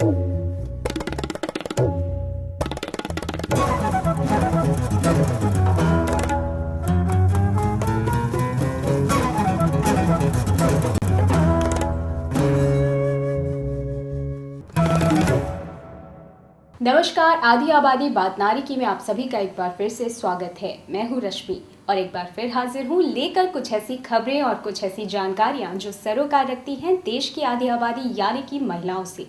नमस्कार, आधी आबादी बात नारी की में आप सभी का एक बार फिर से स्वागत है। मैं हूँ रश्मि और एक बार फिर हाजिर हूँ लेकर कुछ ऐसी खबरें और कुछ ऐसी जानकारियाँ जो सरोकार रखती हैं देश की आधी आबादी यानी कि महिलाओं से।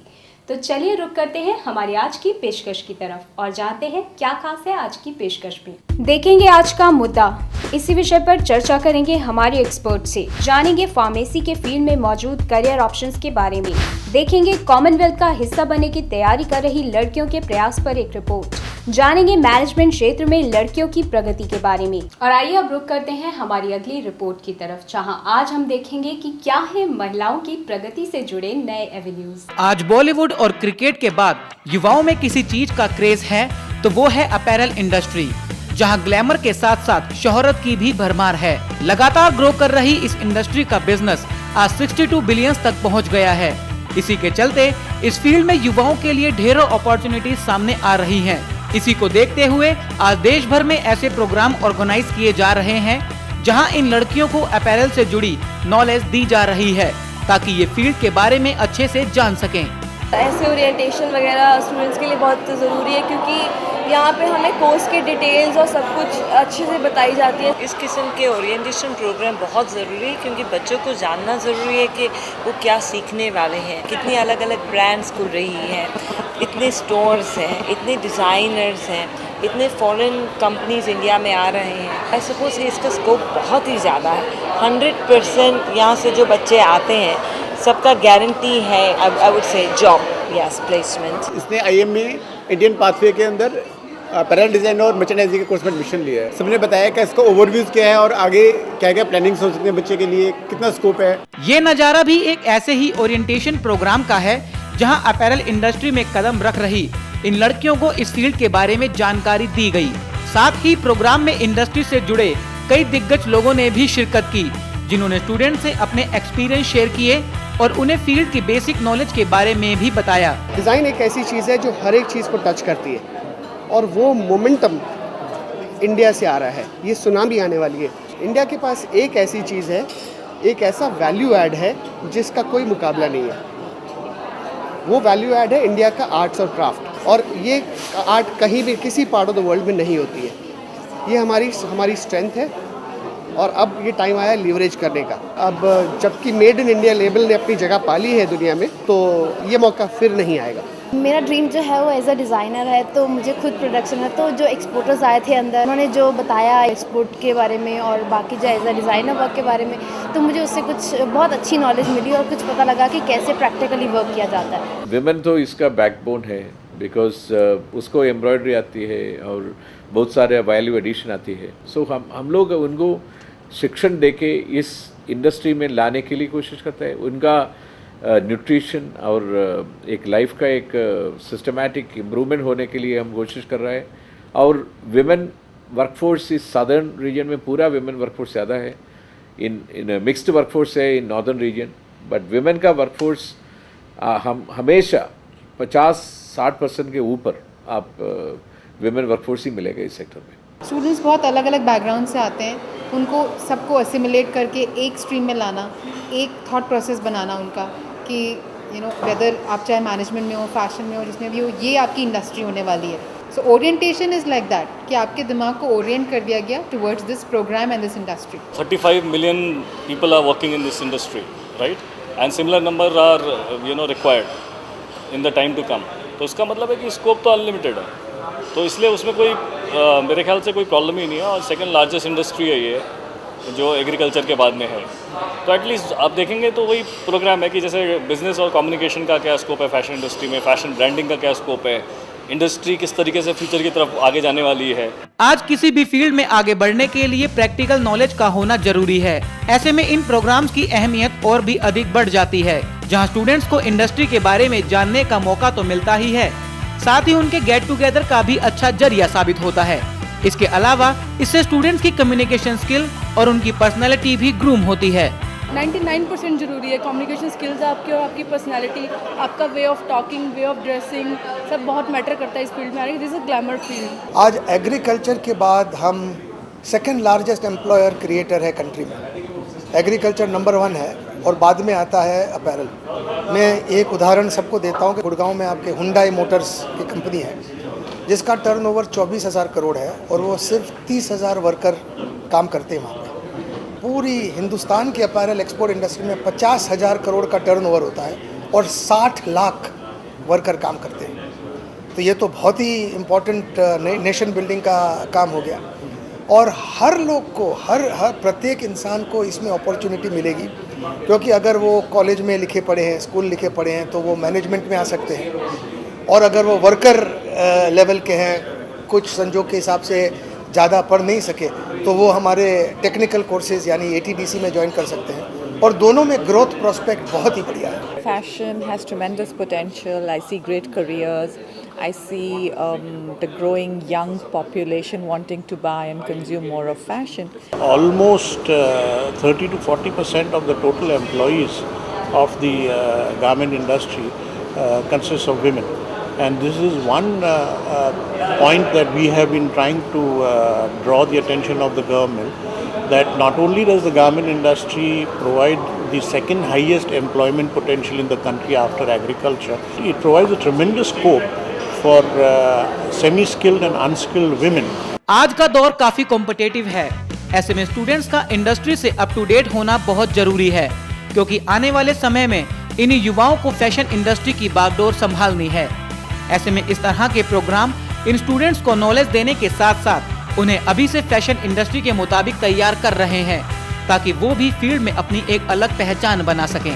तो चलिए रुक करते हैं हमारी आज की पेशकश की तरफ और जानते हैं क्या खास है आज की पेशकश में। देखेंगे आज का मुद्दा, इसी विषय पर चर्चा करेंगे हमारे एक्सपर्ट से, जानेंगे फार्मेसी के फील्ड में मौजूद करियर ऑप्शंस के बारे में, देखेंगे कॉमनवेल्थ का हिस्सा बनने की तैयारी कर रही लड़कियों के प्रयास पर एक रिपोर्ट, जानेंगे मैनेजमेंट क्षेत्र में लड़कियों की प्रगति के बारे में। और आइए अब रुक करते हैं हमारी अगली रिपोर्ट की तरफ, जहां आज हम देखेंगे कि क्या है महिलाओं की प्रगति से जुड़े नए एवेन्यूज। आज बॉलीवुड और क्रिकेट के बाद युवाओं में किसी चीज का क्रेज है तो वो है अपैरल इंडस्ट्री, जहां ग्लैमर के साथ साथ शोहरत की भी भरमार है। लगातार ग्रो कर रही इस इंडस्ट्री का बिजनेस आज 62 बिलियन तक पहुंच गया है। इसी के चलते इस फील्ड में युवाओं के लिए ढेरों अपॉर्चुनिटीज सामने आ रही हैं। इसी को देखते हुए आज देश भर में ऐसे प्रोग्राम ऑर्गेनाइज किए जा रहे हैं जहां इन लड़कियों को अपैरल से जुड़ी नॉलेज दी जा रही है ताकि ये फील्ड के बारे में अच्छे से जान सकें। ऐसे ओरिएंटेशन वगैरह स्टूडेंट्स के लिए बहुत ज़रूरी है क्योंकि यहाँ पे हमें कोर्स के डिटेल्स और सब कुछ अच्छे से बताई जाती है। इस किस्म के ओरिएंटेशन प्रोग्राम बहुत ज़रूरी है क्योंकि बच्चों को जानना ज़रूरी है कि वो क्या सीखने वाले हैं। कितनी अलग अलग ब्रांड्स खुल रही हैं, इतने स्टोर्स हैं, इतने डिज़ाइनर्स हैं, इतने फॉरेन कंपनीज इंडिया में आ रहे हैं। आई सपोज इसका स्कोप बहुत ही ज़्यादा है। 100% यहाँ से जो बच्चे आते हैं सबका गारंटी है I would say job yes placement. इसने आईएम में इंडियन पाथवे के अंदर अपैरल डिज़ाइन और मर्चेंडाइजिंग के कोर्स में एडमिशन लिया है। सबने बताया कि इसका ओवरव्यूज क्या है और आगे क्या क्या प्लानिंग्स हो सकते हैं बच्चे के लिए, कितना स्कोप है। ये नज़ारा भी एक ऐसे ही ओरिएंटेशन प्रोग्राम का है जहां अपैरल इंडस्ट्री में कदम रख रही इन लड़कियों को इस फील्ड के बारे में जानकारी दी गई। साथ ही प्रोग्राम में इंडस्ट्री से जुड़े कई दिग्गज लोगों ने भी शिरकत की, जिन्होंने स्टूडेंट से अपने एक्सपीरियंस शेयर किए और उन्हें फील्ड की बेसिक नॉलेज के बारे में भी बताया। डिज़ाइन एक ऐसी चीज़ है जो हर एक चीज़ को टच करती है और वो मोमेंटम इंडिया से आ रहा है, ये सुनामी आने वाली है। इंडिया के पास एक ऐसी चीज़ है, एक ऐसा वैल्यू ऐड है जिसका कोई मुकाबला नहीं है। वो वैल्यू ऐड है इंडिया का आर्ट्स और क्राफ्ट, और ये आर्ट कहीं भी किसी पार्ट ऑफ द वर्ल्ड में नहीं होती है। ये हमारी स्ट्रेंथ है और अब ये टाइम आया लीवरेज करने का। अब जबकि मेड इन इंडिया लेबल ने अपनी जगह पाली है दुनिया में, तो ये मौका फिर नहीं आएगा। मेरा ड्रीम जो है वो एज अ डिज़ाइनर है, तो मुझे खुद प्रोडक्शन है। तो जो एक्सपोर्टर्स आए थे अंदर, उन्होंने जो बताया एक्सपोर्ट के बारे में और बाकी जो एज अ डिज़ाइनर वर्क के बारे में, तो मुझे उससे कुछ बहुत अच्छी नॉलेज मिली और कुछ पता लगा कि कैसे प्रैक्टिकली वर्क किया जाता है। विमेन तो इसका बैकबोन है बिकॉज उसको एम्ब्रॉयडरी आती है और बहुत सारे वैल्यू एडिशन आती है। सो हम लोग उनको शिक्षण देके इस इंडस्ट्री में लाने के लिए कोशिश करते हैं। उनका न्यूट्रिशन और एक लाइफ का एक सिस्टमैटिक इम्प्रूवमेंट होने के लिए हम कोशिश कर रहे हैं। और विमेन वर्कफोर्स इस सदर्न रीजन में पूरा विमेन वर्कफोर्स ज़्यादा है, इन मिक्स्ड वर्कफोर्स है in northern region, but women का वर्कफोर्स हम हमेशा 50-60% के ऊपर आप विमेन वर्कफोर्स ही मिलेगा इस सेक्टर में। स्टूडेंट्स बहुत अलग अलग बैकग्राउंड से आते हैं, उनको सबको असिमिलेट करके एक स्ट्रीम में लाना, एक थॉट प्रोसेस बनाना उनका कि वेदर आप चाहे मैनेजमेंट में हो, फैशन में हो, जिसमें भी हो, ये आपकी इंडस्ट्री होने वाली है। So orientation is like that कि आपके दिमाग को ओरिएंट कर दिया गया towards this program and this industry. 35 million people are working in this industry, right? And similar number are required in the time to come. तो इसका मतलब है कि स्कोप तो अनलिमिटेड है, तो इसलिए उसमें कोई मेरे ख्याल से कोई प्रॉब्लम ही नहीं है। और सेकंड लार्जेस्ट इंडस्ट्री है ये, जो एग्रीकल्चर के बाद में है। तो एटलीस्ट आप देखेंगे तो वही प्रोग्राम है कि जैसे बिजनेस और कम्युनिकेशन का क्या स्कोप है फैशन इंडस्ट्री में, फैशन ब्रांडिंग का क्या स्कोप है, इंडस्ट्री किस तरीके से फ्यूचर की तरफ आगे जाने वाली है। आज किसी भी फील्ड में आगे बढ़ने के लिए प्रैक्टिकल नॉलेज का होना जरूरी है। ऐसे में इन प्रोग्राम्स की अहमियत और भी अधिक बढ़ जाती है, जहां स्टूडेंट्स को इंडस्ट्री के बारे में जानने का मौका तो मिलता ही है, साथ ही उनके गेट टुगेदर का भी अच्छा जरिया साबित होता है। इसके अलावा इससे स्टूडेंट्स की कम्युनिकेशन स्किल और उनकी पर्सनैलिटी भी ग्रूम होती है। 99% ज़रूरी है। कम्युनिकेशन स्किल्स आपकी और आपकी पर्सनैलिटी, आपका way of talking, way of dressing, सब बहुत मैटर करता है इस फील्ड में आने के। This is glamour field. आज एग्रीकल्चर के बाद हम सेकंड लार्जेस्ट एम्प्लॉयर क्रिएटर है कंट्री में। एग्रीकल्चर नंबर 1 है और बाद में आता है अपैरल। मैं एक उदाहरण सबको देता हूँ कि गुड़गांव में आपके हुंडई मोटर्स की कंपनी है जिसका टर्नओवर 24,000 करोड़ है और वो सिर्फ 30,000 वर्कर काम करते हैं वहाँ पे। पूरी हिंदुस्तान की अपैरल एक्सपोर्ट इंडस्ट्री में 50,000 करोड़ का टर्नओवर होता है और 60 लाख वर्कर काम करते हैं। तो ये तो बहुत ही इम्पोर्टेंट नेशन बिल्डिंग का काम हो गया और हर लोग को, हर प्रत्येक इंसान को इसमें अपॉर्चुनिटी मिलेगी, क्योंकि अगर वो कॉलेज में लिखे पढ़े हैं, स्कूल लिखे पढ़े हैं, तो वो मैनेजमेंट में आ सकते हैं। और अगर वो वर्कर लेवल के हैं, कुछ संजोग के हिसाब से ज़्यादा पढ़ नहीं सके, तो वो हमारे टेक्निकल कोर्सेज यानी ATDC में ज्वाइन कर सकते हैं और दोनों में ग्रोथ प्रोस्पेक्ट बहुत ही बढ़िया है। Fashion has tremendous potential. I see great careers. I see the growing young population wanting to buy and consume more of fashion. Almost 30 to 40% of the total employees of the garment industry consists of women. And this is one point that we have been trying to draw the attention of the government, that not only does the garment industry provide the second highest employment potential in the country after agriculture, it provides a tremendous scope for semi-skilled and unskilled women. आज का दौर काफी competitive है। ऐसे में students का industry से up to date होना बहुत जरूरी है, क्योंकि आने वाले समय में इन युवाओं को फैशन इंडस्ट्री की बागडोर संभालनी है। ऐसे में इस तरह के प्रोग्राम इन स्टूडेंट्स को नॉलेज देने के साथ साथ उन्हें अभी से फैशन इंडस्ट्री के मुताबिक तैयार कर रहे हैं, ताकि वो भी फील्ड में अपनी एक अलग पहचान बना सकें।